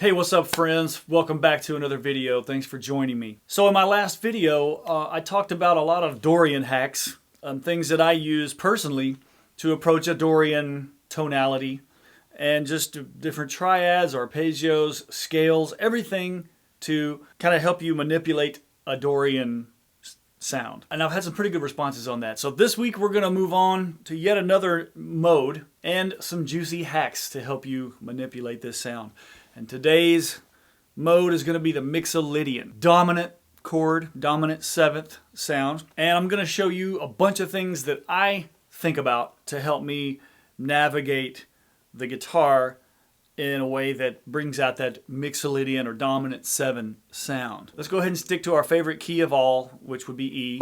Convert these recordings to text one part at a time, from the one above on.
Hey, what's up friends? Welcome back to another video. Thanks for joining me. So in my last video, I talked about a lot of Dorian hacks, things that I use personally to approach a Dorian tonality, and just different triads, arpeggios, scales, everything to kind of help you manipulate a Dorian sound. And I've had some pretty good responses on that. So this week we're going to move on to yet another mode and some juicy hacks to help you manipulate this sound. And today's mode is going to be the Mixolydian. Dominant chord, dominant seventh sound. And I'm going to show you a bunch of things that I think about to help me navigate the guitar in a way that brings out that Mixolydian or dominant 7 sound. Let's go ahead and stick to our favorite key of all, which would be E.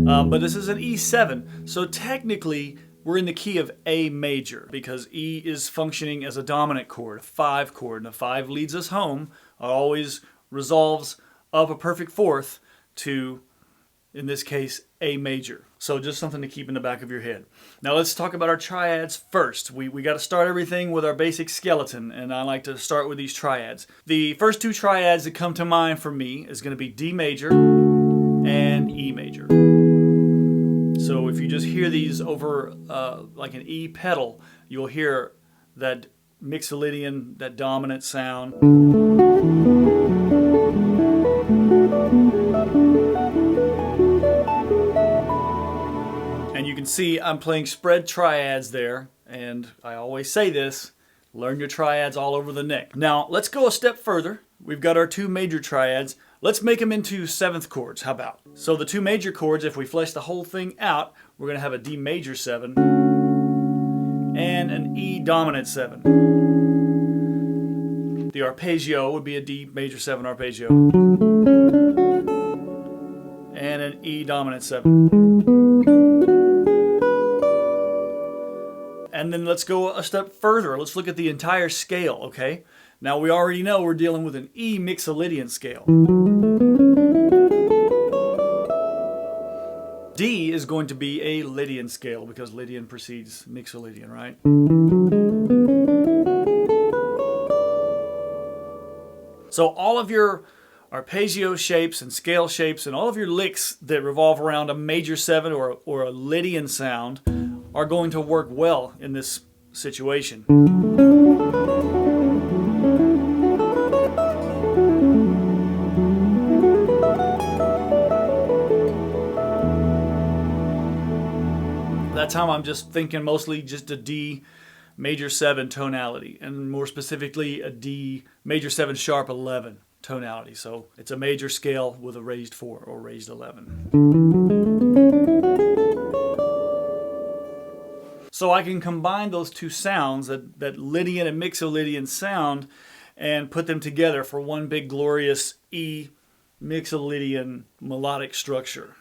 But this is an E7, so technically we're in the key of A major because E is functioning as a dominant chord, a 5 chord, and a 5 leads us home, always resolves up a perfect fourth to, in this case, A major. So just something to keep in the back of your head. Now let's talk about our triads first. We got to start everything with our basic skeleton, and I like to start with these triads. The first two triads that come to mind for me is going to be D major and E major. So if you just hear these over like an E pedal, you'll hear that Mixolydian, that dominant sound. And you can see I'm playing spread triads there, and I always say this, learn your triads all over the neck. Now let's go a step further. We've got our two major triads. Let's make them into 7th chords. How about? So the two major chords, if we flesh the whole thing out, we're going to have a D major 7 and an E dominant 7. The arpeggio would be a D major 7 arpeggio and an E dominant 7. And then let's go a step further. Let's look at the entire scale, okay? Now we already know we're dealing with an E Mixolydian scale. D is going to be a Lydian scale because Lydian precedes Mixolydian, right? So all of your arpeggio shapes and scale shapes and all of your licks that revolve around a major 7 or a Lydian sound are going to work well in this situation. That time I'm just thinking mostly just a D major 7 tonality, and more specifically a D major 7 sharp 11 tonality. So it's a major scale with a raised 4 or raised 11. So I can combine those two sounds, that Lydian and Mixolydian sound, and put them together for one big glorious E Mixolydian melodic structure.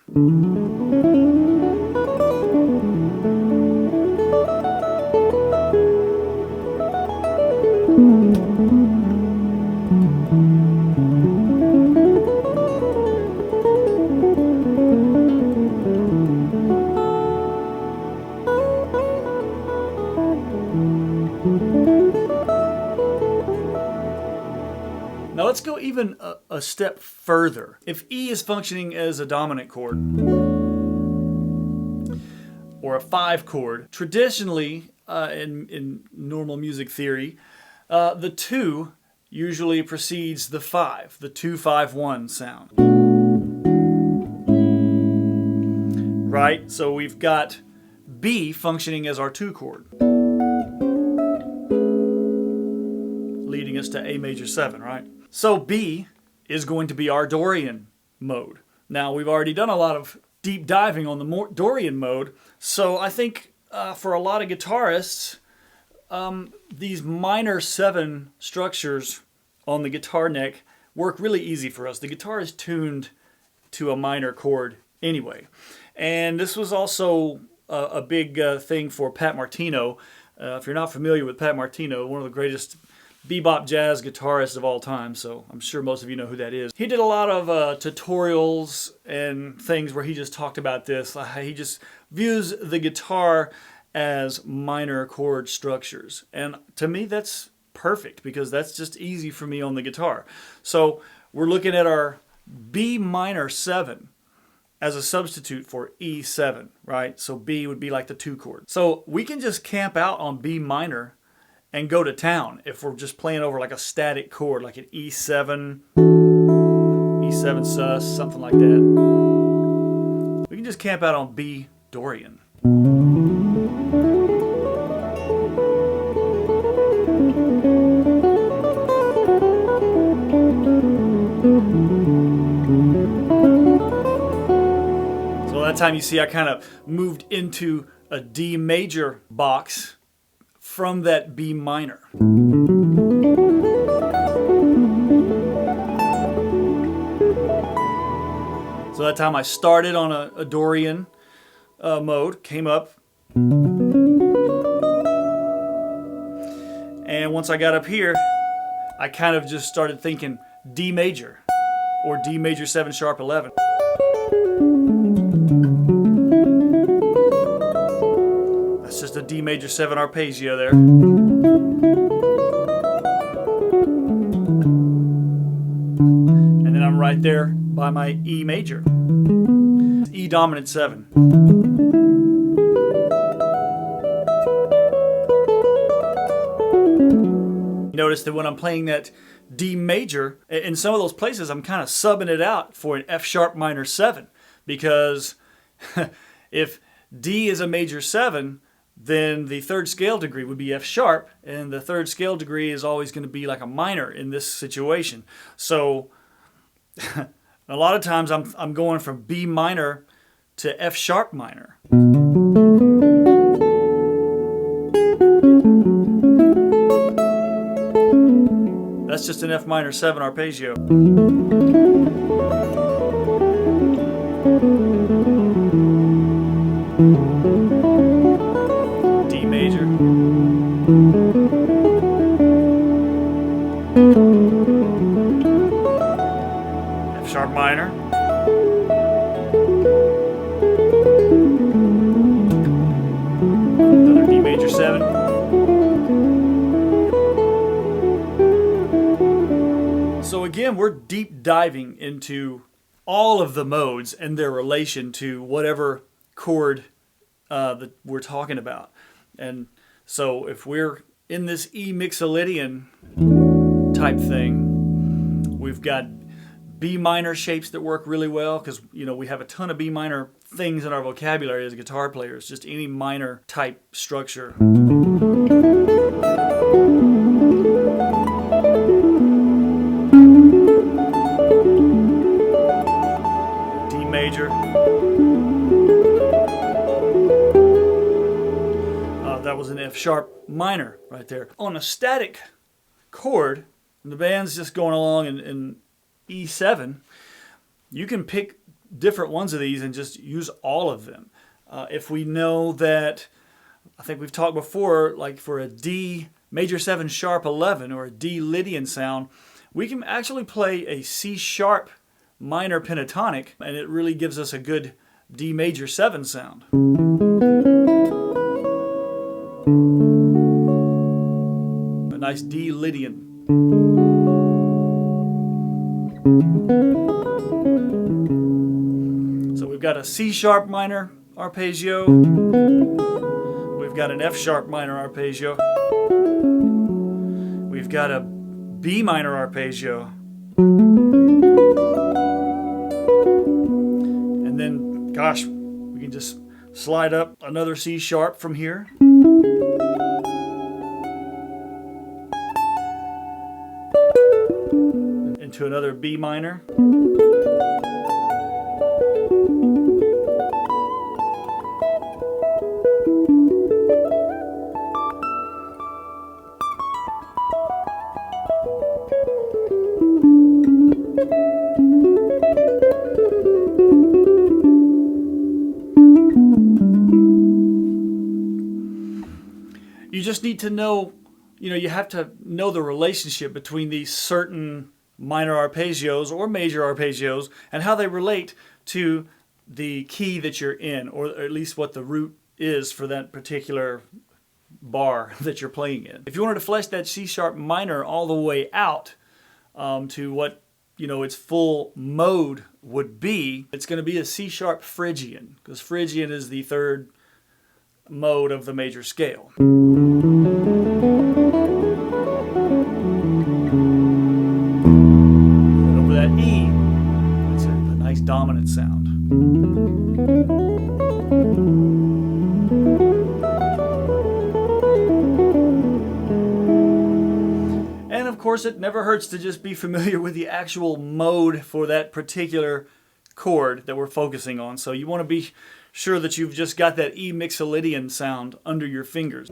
Now let's go even a step further. If E is functioning as a dominant chord or a 5 chord, traditionally in normal music theory, the 2 usually precedes the 5, the 2-5-1 sound. Right? So we've got B functioning as our 2 chord, leading us to A major 7, right? So B is going to be our Dorian mode. Now we've already done a lot of deep diving on the Dorian mode, so I think for a lot of guitarists, these minor 7 structures on the guitar neck work really easy for us. The guitar is tuned to a minor chord anyway. And this was also a big thing for Pat Martino. If you're not familiar with Pat Martino, one of the greatest bebop jazz guitarist of all time, so I'm sure most of you know who that is. He did a lot of tutorials and things where he just talked about this. He just views the guitar as minor chord structures. And to me, that's perfect because that's just easy for me on the guitar. So we're looking at our B minor 7 as a substitute for E7, right? So B would be like the 2 chord. So we can just camp out on B minor and go to town if we're just playing over like a static chord, like an E7, E7 sus, something like that. We can just camp out on B Dorian. So that time you see I kind of moved into a D major box from that B minor. So that time I started on a Dorian mode, came up, and once I got up here, I kind of just started thinking D major, or D major 7 sharp 11. That's just a D major 7 arpeggio there. And then I'm right there by my E major. E dominant 7. Notice that when I'm playing that D major, in some of those places I'm kind of subbing it out for an F sharp minor 7, because if D is a major 7, then the 3rd scale degree would be F sharp, and the 3rd scale degree is always going to be like a minor in this situation. So a lot of times I'm going from B minor to F sharp minor. That's just an F minor 7 arpeggio. D major. F sharp minor. Another D major 7. So again, we're deep diving into all of the modes and their relation to whatever chord that we're talking about. And so if we're in this E Mixolydian type thing, we've got B minor shapes that work really well because, you know, we have a ton of B minor things in our vocabulary as guitar players, just any minor type structure. D major. That was an F sharp minor right there. On a static chord, and the band's just going along in E7, you can pick different ones of these and just use all of them. If we know that, I think we've talked before, like for a D major 7 sharp 11 or a D Lydian sound, we can actually play a C sharp minor pentatonic, and it really gives us a good D major 7 sound. A nice D Lydian. So we've got a C sharp minor arpeggio. We've got an F sharp minor arpeggio. We've got a B minor arpeggio. And then, gosh, we can just slide up another C sharp from here. Into another B minor. You just need to know, you have to know the relationship between these certain minor arpeggios or major arpeggios and how they relate to the key that you're in, or at least what the root is for that particular bar that you're playing in. If you wanted to flesh that C sharp minor all the way out to what its full mode would be, it's going to be a C sharp Phrygian, because Phrygian is the third mode of the major scale. And over that E, it's a nice dominant sound. And of course, it never hurts to just be familiar with the actual mode for that particular chord that we're focusing on. So you want to be sure that you've just got that E Mixolydian sound under your fingers.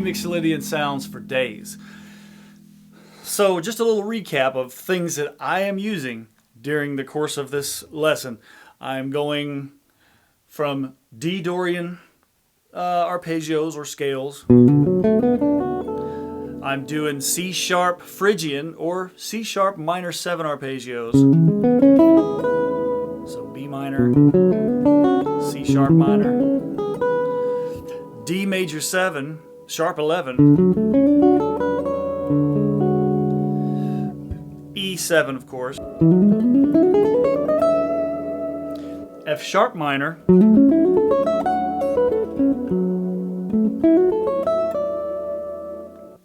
Mixolydian sounds for days. So just a little recap of things that I am using during the course of this lesson. I'm going from D Dorian arpeggios or scales. I'm doing C sharp Phrygian or C sharp minor 7 arpeggios. So B minor, C sharp minor, D major 7, sharp 11, E7 of course, F sharp minor,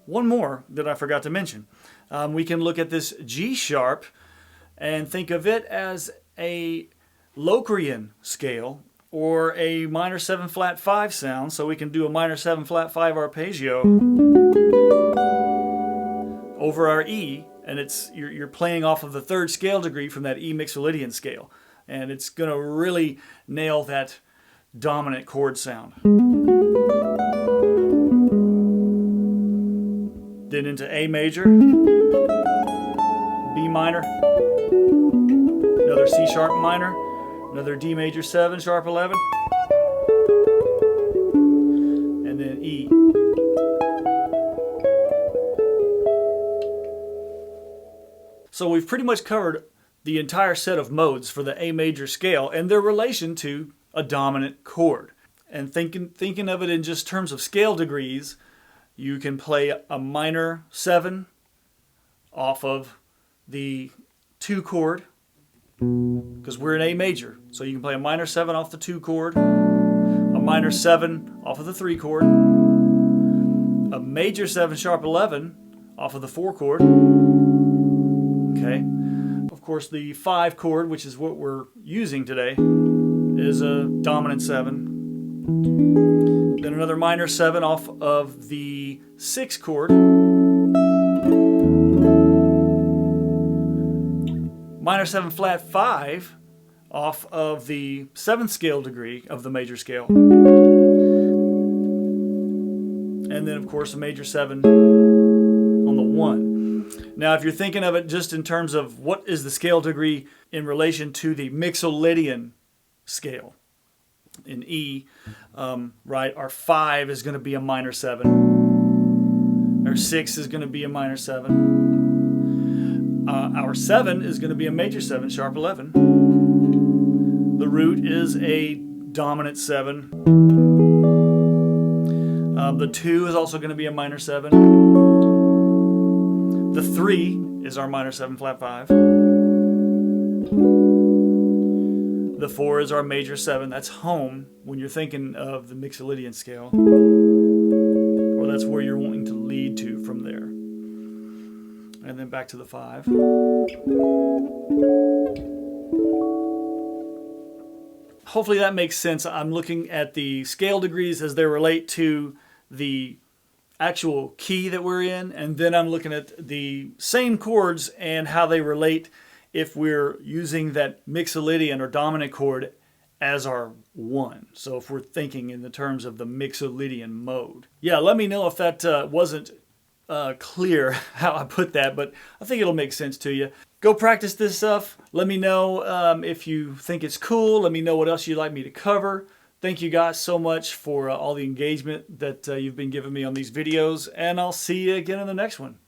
one more that I forgot to mention. We can look at this G sharp and think of it as a Locrian scale or a minor 7 flat 5 sound, so we can do a minor 7 flat 5 arpeggio over our E, and you're playing off of the third scale degree from that E Mixolydian scale, and it's going to really nail that dominant chord sound. Then into A major, B minor, another C sharp minor, another D major 7, sharp 11, and then E. So we've pretty much covered the entire set of modes for the A major scale and their relation to a dominant chord. And thinking of it in just terms of scale degrees, you can play a minor 7 off of the 2 chord, because we're in A major. So you can play a minor 7 off the 2 chord, a minor 7 off of the 3 chord, a major 7 sharp 11 off of the 4 chord. Okay. Of course, the 5 chord, which is what we're using today, is a dominant 7. Then another minor 7 off of the 6 chord, minor 7 flat 5 off of the 7th scale degree of the major scale, and then of course a major 7 on the 1. Now if you're thinking of it just in terms of what is the scale degree in relation to the Mixolydian scale, in E, right, our 5 is going to be a minor 7, our 6 is going to be a minor 7, our 7 is going to be a major 7, sharp 11, the root is a dominant 7, the 2 is also going to be a minor 7, the 3 is our minor 7 flat 5, the 4 is our major 7. That's home when you're thinking of the Mixolydian scale, or that's where you're wanting to lead to from there. And then back to the 5. hopefully that makes sense. I'm looking at the scale degrees as they relate to the actual key that we're in, and then I'm looking at the same chords and how they relate if we're using that Mixolydian or dominant chord as our 1. So if we're thinking in the terms of the Mixolydian mode. Yeah, let me know if that wasn't clear how I put that, but I think it'll make sense to you. Go practice this stuff. Let me know if you think it's cool. Let me know what else you'd like me to cover. Thank you guys so much for all the engagement that you've been giving me on these videos, and I'll see you again in the next one.